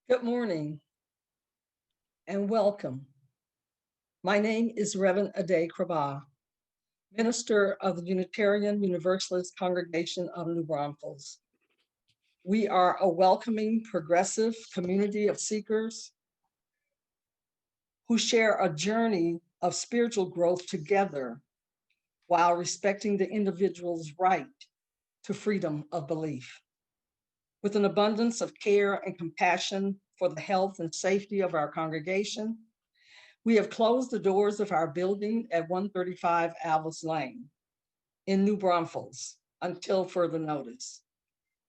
Good morning and welcome. My name is Reverend Addae Kraba, minister of the Unitarian Universalist Congregation of New Braunfels. We are a welcoming, progressive community of seekers who share a journey of spiritual growth together while respecting the individual's right to freedom of belief. With an abundance of care and compassion for the health and safety of our congregation, we have closed the doors of our building at 135 Alvis Lane in New Braunfels until further notice.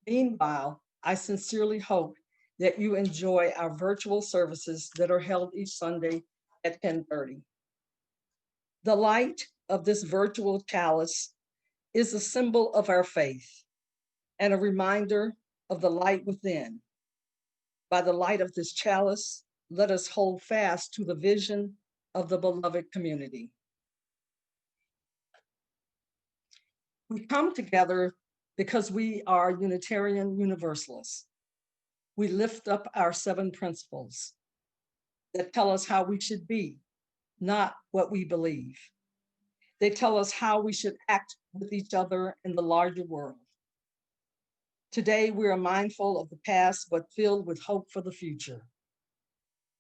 Meanwhile, I sincerely hope that you enjoy our virtual services that are held each Sunday at 10:30. The light of this virtual chalice is a symbol of our faith and a reminder of the light within. By the light of this chalice, let us hold fast to the vision of the beloved community. We come together because we are Unitarian Universalists. We lift up our 7 principles that tell us how we should be, not what we believe. They tell us how we should act with each other in the larger world. Today, we are mindful of the past, but filled with hope for the future.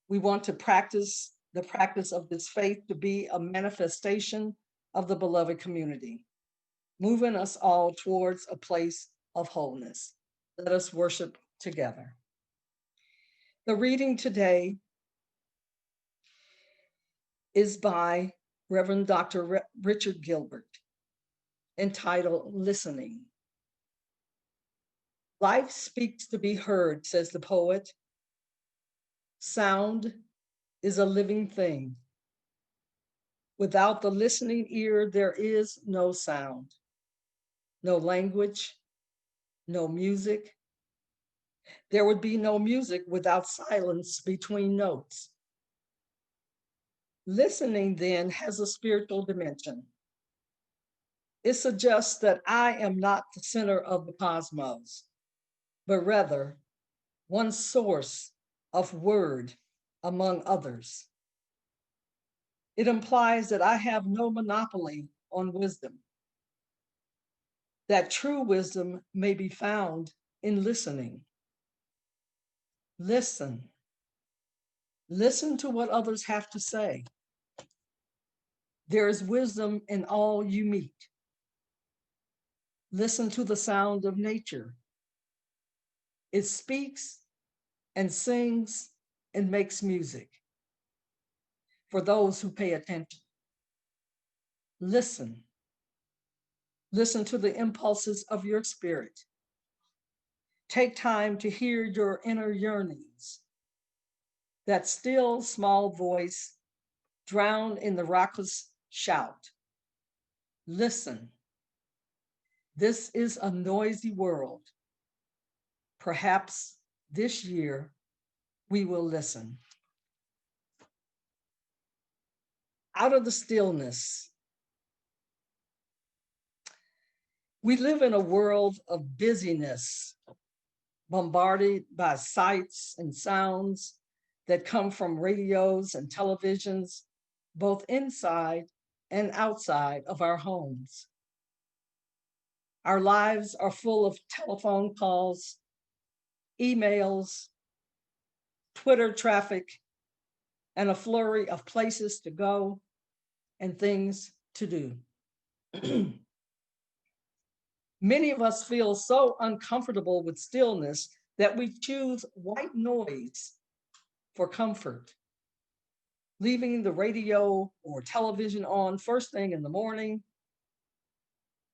We want to practice the practice of this faith to be a manifestation of the beloved community, moving us all towards a place of wholeness. Let us worship together. The reading today is by Reverend Dr. Richard Gilbert, entitled Listening. Life speaks to be heard, says the poet. Sound is a living thing. Without the listening ear, there is no sound, no language, no music. There would be no music without silence between notes. Listening then has a spiritual dimension. It suggests that I am not the center of the cosmos, but rather one source of word among others. It implies that I have no monopoly on wisdom, that true wisdom may be found in listening. Listen. Listen to what others have to say. There is wisdom in all you meet. Listen to the sound of nature. It speaks and sings and makes music for those who pay attention. Listen. Listen to the impulses of your spirit. Take time to hear your inner yearnings. That still small voice drowned in the raucous shout. Listen. This is a noisy world. Perhaps this year we will listen. Out of the stillness, we live in a world of busyness, bombarded by sights and sounds that come from radios and televisions, both inside and outside of our homes. Our lives are full of telephone calls, emails, Twitter traffic, and a flurry of places to go and things to do. Many of us feel so uncomfortable with stillness that we choose white noise for comfort, leaving the radio or television on first thing in the morning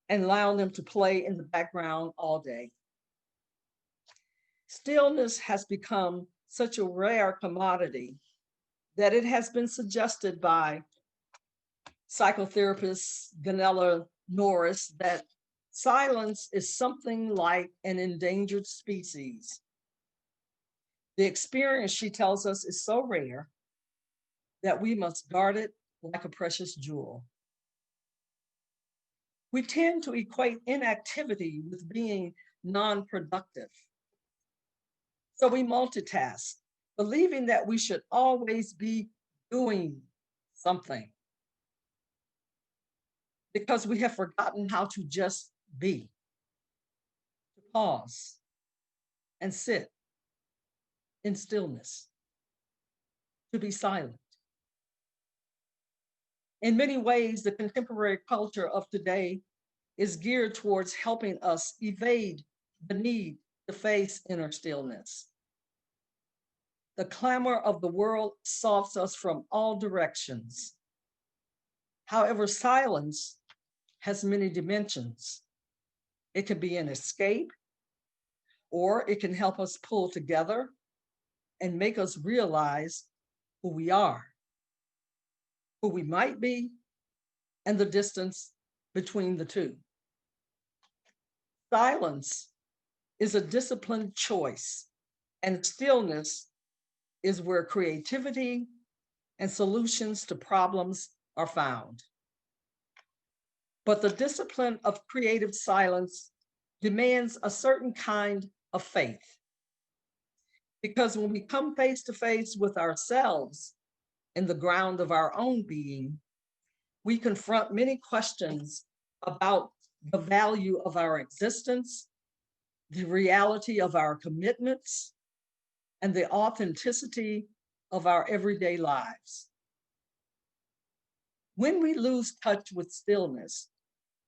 and allowing them to play in the background all day. Stillness has become such a rare commodity that it has been suggested by psychotherapist Ganella Norris that silence is something like an endangered species. The experience, she tells us, is so rare that we must guard it like a precious jewel. We tend to equate inactivity with being non productive. So we multitask, believing that we should always be doing something because we have forgotten how to just be, to pause and sit in stillness, to be silent. In many ways, the contemporary culture of today is geared towards helping us evade the need to face inner stillness. The clamor of the world assaults us from all directions. However, silence has many dimensions. It can be an escape, or it can help us pull together and make us realize who we are, who we might be, and the distance between the two. Silence is a disciplined choice, and stillness is where creativity and solutions to problems are found. But the discipline of creative silence demands a certain kind of faith. Because when we come face to face with ourselves in the ground of our own being, we confront many questions about the value of our existence, the reality of our commitments, and the authenticity of our everyday lives. When we lose touch with stillness,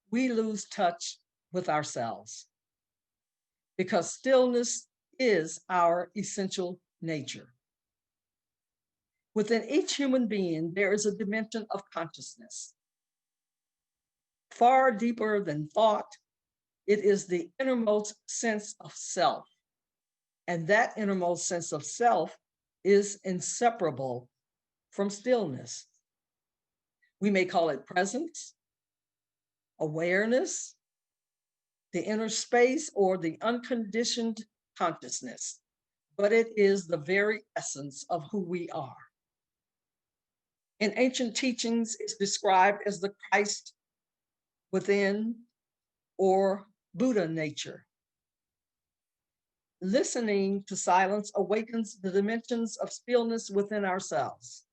we lose touch with ourselves because stillness is our essential nature. Within each human being, there is a dimension of consciousness. Far deeper than thought, it is the innermost sense of self. And that innermost sense of self is inseparable from stillness. We may call it presence, awareness, the inner space, or the unconditioned consciousness, but it is the very essence of who we are. In ancient teachings, it's described as the Christ within or Buddha nature. Listening to silence awakens the dimensions of stillness within ourselves,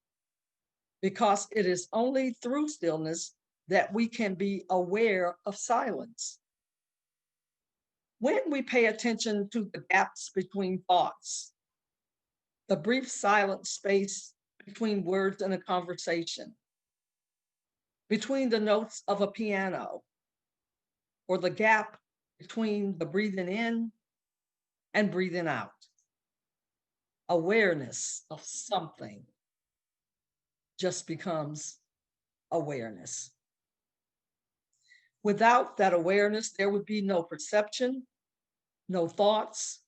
because it is only through stillness that we can be aware of silence. When we pay attention to the gaps between thoughts, the brief silent space between words in a conversation, between the notes of a piano, or the gap between the breathing in and breathing out, awareness of something just becomes awareness. Without that awareness, there would be no perception, no thoughts,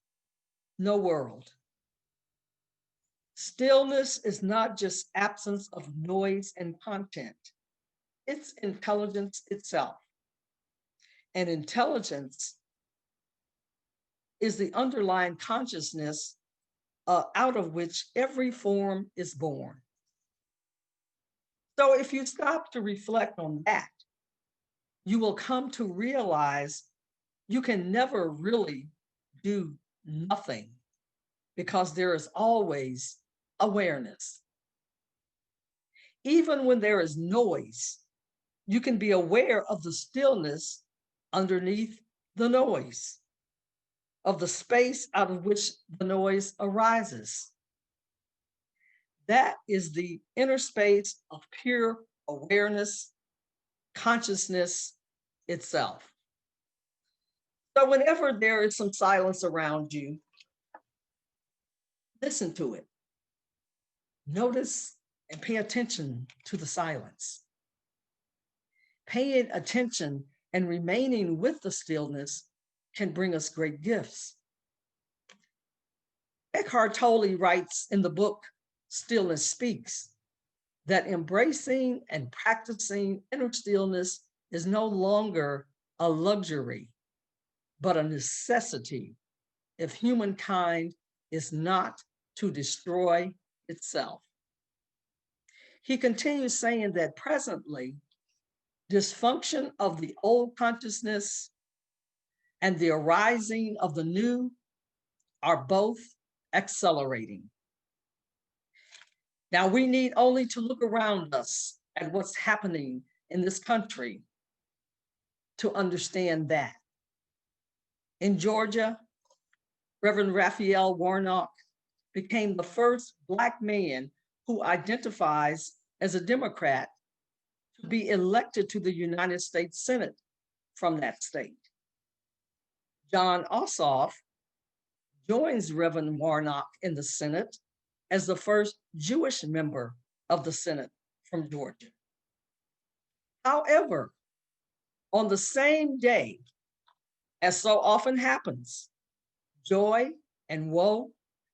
no world. Stillness is not just absence of noise and content, it's intelligence itself. And intelligence is the underlying consciousness out of which every form is born. So if you stop to reflect on that, you will come to realize you can never really do nothing because there is always awareness. Even when there is noise, you can be aware of the stillness underneath the noise, of the space out of which the noise arises. That is the inner space of pure awareness, consciousness itself. So whenever there is some silence around you, listen to it. Notice and pay attention to the silence. Paying attention and remaining with the stillness can bring us great gifts. Eckhart Tolle writes in the book, Stillness Speaks, that embracing and practicing inner stillness is no longer a luxury, but a necessity if humankind is not to destroy itself. He continues saying that presently, dysfunction of the old consciousness and the arising of the new are both accelerating. Now, we need only to look around us at what's happening in this country to understand that. In Georgia, Reverend Raphael Warnock became the first Black man who identifies as a Democrat to be elected to the United States Senate from that state. John Ossoff joins Reverend Warnock in the Senate as the first Jewish member of the Senate from Georgia. However, on the same day, as so often happens, joy and woe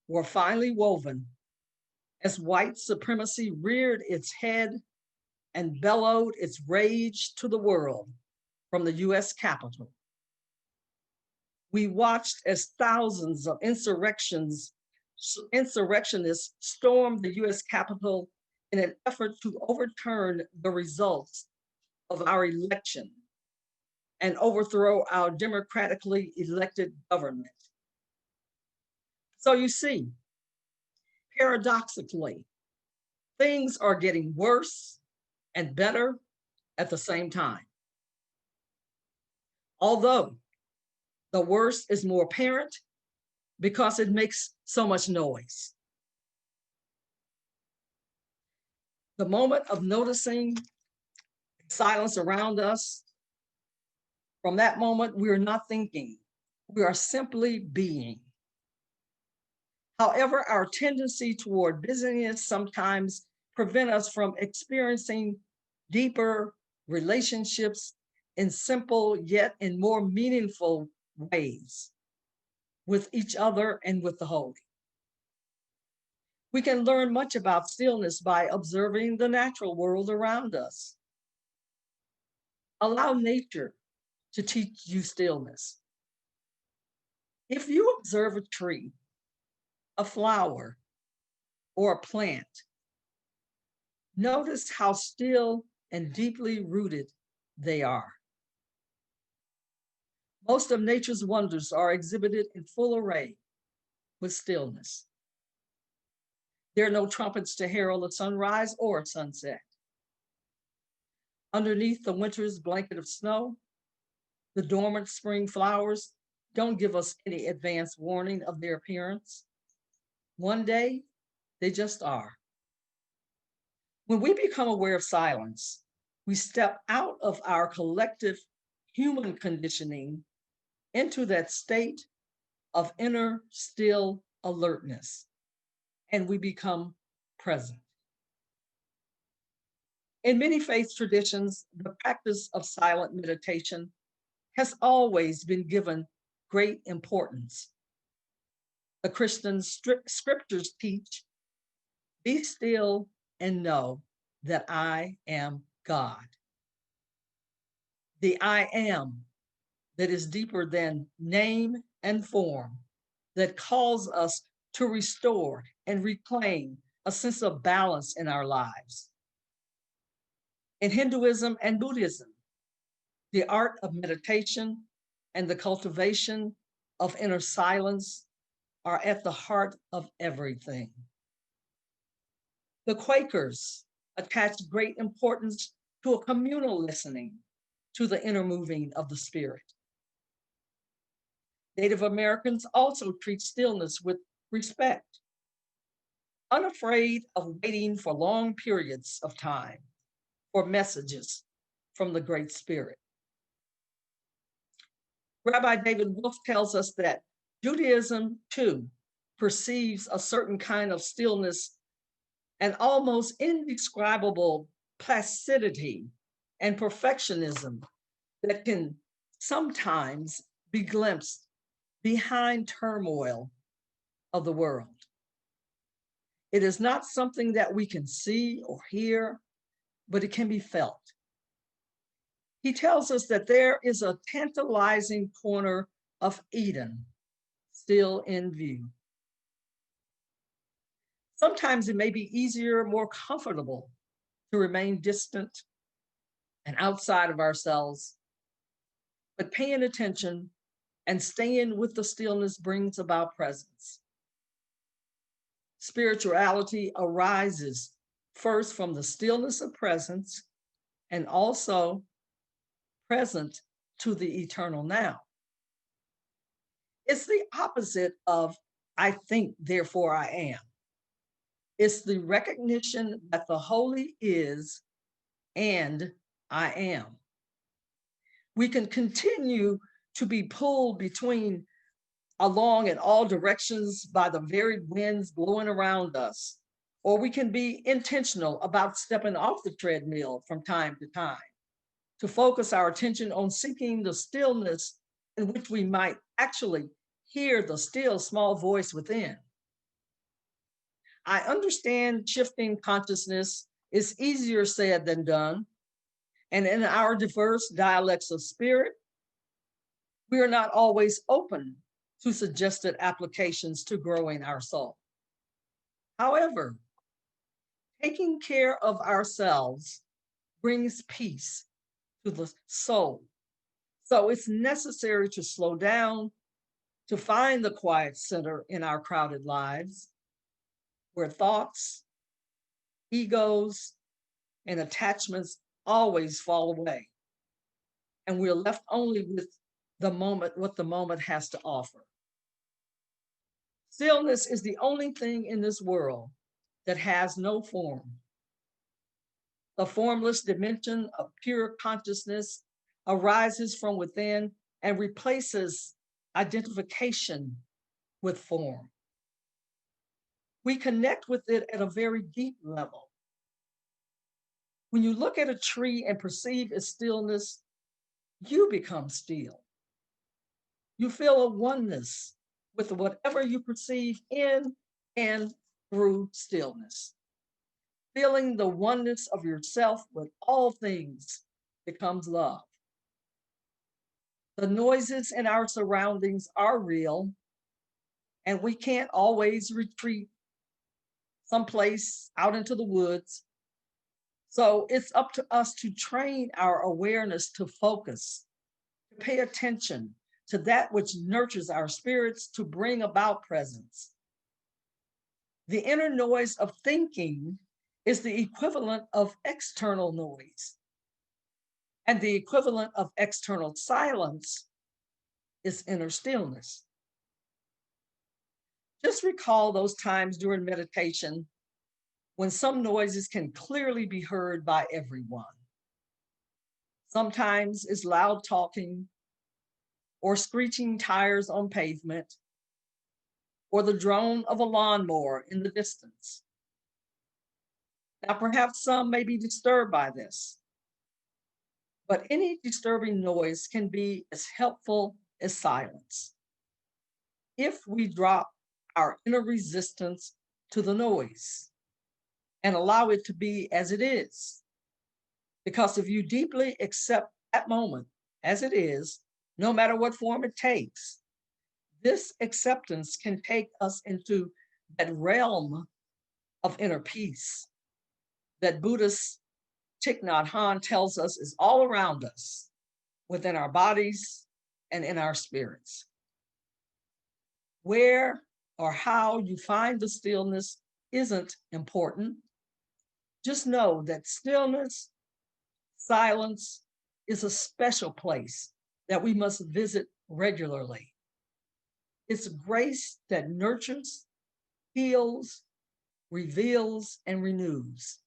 were finally woven as white supremacy reared its head and bellowed its rage to the world from the US Capitol. We watched as thousands of insurrectionists stormed the US Capitol in an effort to overturn the results of our election and overthrow our democratically elected government. So you see, paradoxically, things are getting worse and better at the same time. Although the worst is more apparent because it makes so much noise. The moment of noticing silence around us, from that moment, we are not thinking, we are simply being. However, our tendency toward busyness sometimes prevent us from experiencing deeper relationships in simple yet in more meaningful ways with each other and with the Holy. We can learn much about stillness by observing the natural world around us. Allow nature to teach you stillness. If you observe a tree, a flower, or a plant, notice how still and deeply rooted they are. Most of nature's wonders are exhibited in full array with stillness. There are no trumpets to herald a sunrise or a sunset. Underneath the winter's blanket of snow, the dormant spring flowers don't give us any advance warning of their appearance. One day, they just are. When we become aware of silence, we step out of our collective human conditioning into that state of inner still alertness, and we become present. In many faith traditions, the practice of silent meditation has always been given great importance. The Christian scriptures teach, be still and know that I am God. The I am that is deeper than name and form, that calls us to restore and reclaim a sense of balance in our lives. In Hinduism and Buddhism, the art of meditation and the cultivation of inner silence are at the heart of everything. The Quakers attached great importance to a communal listening to the inner moving of the spirit. Native Americans also treat stillness with respect, unafraid of waiting for long periods of time for messages from the Great Spirit. Rabbi David Wolf tells us that Judaism, too, perceives a certain kind of stillness, an almost indescribable placidity and perfectionism that can sometimes be glimpsed behind turmoil of the world. It is not something that we can see or hear, but it can be felt. He tells us that there is a tantalizing corner of Eden still in view. Sometimes it may be easier, more comfortable to remain distant and outside of ourselves, but paying attention and staying with the stillness brings about presence. Spirituality arises first from the stillness of presence and also present to the eternal now. It's the opposite of I think, therefore I am. It's the recognition that the holy is and I am. We can continue to be pulled between along in all directions by the varied winds blowing around us, or we can be intentional about stepping off the treadmill from time to time to focus our attention on seeking the stillness in which we might actually hear the still small voice within. I understand shifting consciousness is easier said than done. And in our diverse dialects of spirit, we are not always open to suggested applications to growing our soul. However, taking care of ourselves brings peace to the soul. So it's necessary to slow down, to find the quiet center in our crowded lives, where thoughts, egos, and attachments always fall away. And we're left only with the moment, what the moment has to offer. Stillness is the only thing in this world that has no form. The formless dimension of pure consciousness arises from within and replaces identification with form. We connect with it at a very deep level. When you look at a tree and perceive its stillness, you become still. You feel a oneness with whatever you perceive in and through stillness. Feeling the oneness of yourself with all things becomes love. The noises in our surroundings are real, and we can't always retreat someplace out into the woods. So it's up to us to train our awareness to focus, to pay attention to that which nurtures our spirits to bring about presence. The inner noise of thinking is the equivalent of external noise. And the equivalent of external silence is inner stillness. Just recall those times during meditation when some noises can clearly be heard by everyone. Sometimes it's loud talking or screeching tires on pavement or the drone of a lawnmower in the distance. Now, perhaps some may be disturbed by this, but any disturbing noise can be as helpful as silence if we drop our inner resistance to the noise and allow it to be as it is. Because if you deeply accept that moment as it is, no matter what form it takes, this acceptance can take us into that realm of inner peace that Buddhist Thich Nhat Hanh tells us is all around us, within our bodies and in our spirits. Where or how you find the stillness isn't important. Just know that stillness, silence is a special place that we must visit regularly. It's grace that nurtures, heals, reveals, and renews.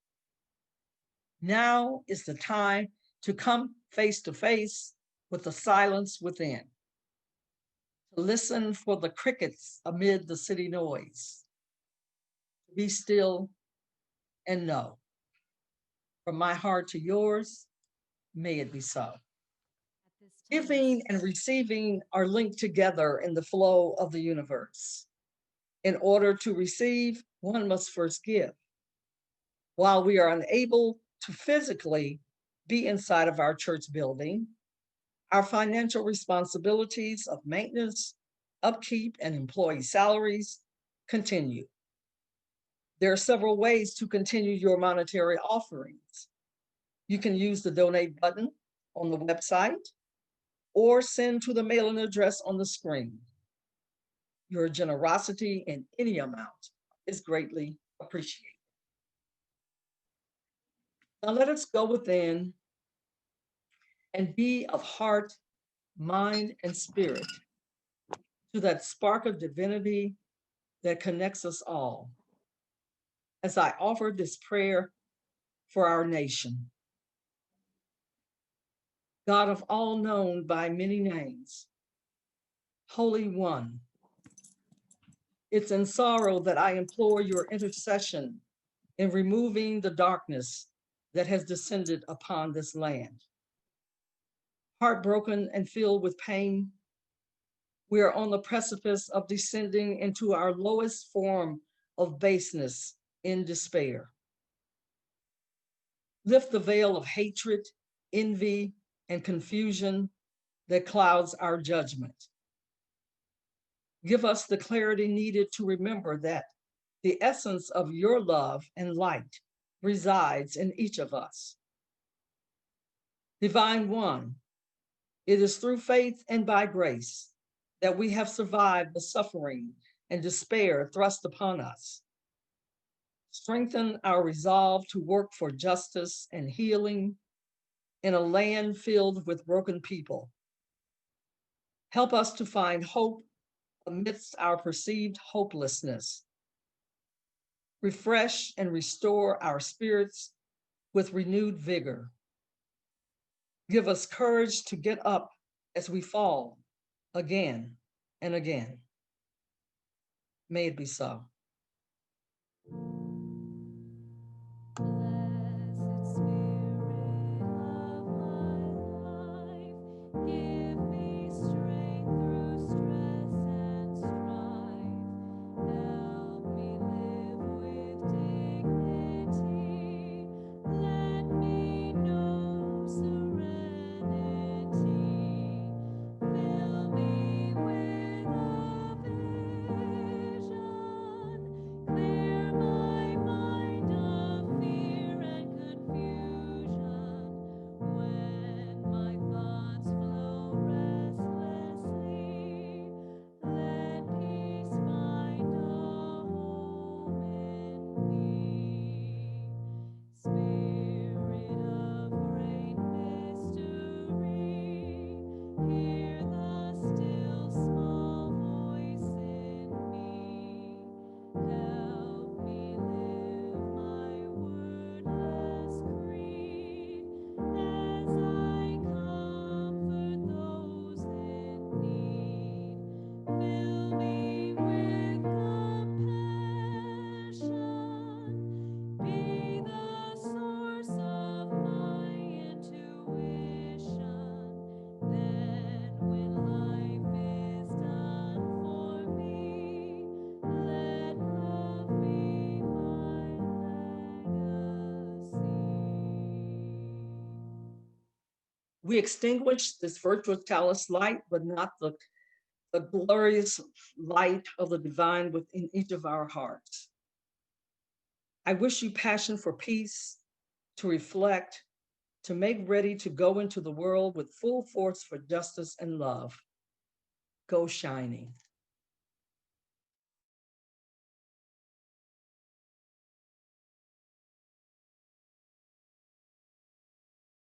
Now is the time to come face to face with the silence within, to listen for the crickets amid the city noise, to be still and know. From my heart to yours, may it be so. Giving and receiving are linked together in the flow of the universe. In order to receive, one must first give. While we are unable to physically be inside of our church building, our financial responsibilities of maintenance, upkeep, and employee salaries continue. There are several ways to continue your monetary offerings. You can use the donate button on the website or send to the mailing address on the screen. Your generosity in any amount is greatly appreciated. Now let us go within and be of heart, mind, and spirit to that spark of divinity that connects us all. As I offer this prayer for our nation, God of all known by many names, Holy One, it's in sorrow that I implore your intercession in removing the darkness that has descended upon this land. Heartbroken and filled with pain, we are on the precipice of descending into our lowest form of baseness in despair. Lift the veil of hatred, envy, and confusion that clouds our judgment. Give us the clarity needed to remember that the essence of your love and light resides in each of us. Divine One, it is through faith and by grace that we have survived the suffering and despair thrust upon us. Strengthen our resolve to work for justice and healing in a land filled with broken people. Help us to find hope amidst our perceived hopelessness. Refresh and restore our spirits with renewed vigor. Give us courage to get up as we fall again and again. May it be so. We extinguish this virtual chalice light, but not the glorious light of the divine within each of our hearts. I wish you passion for peace, to reflect, to make ready to go into the world with full force for justice and love. Go shining.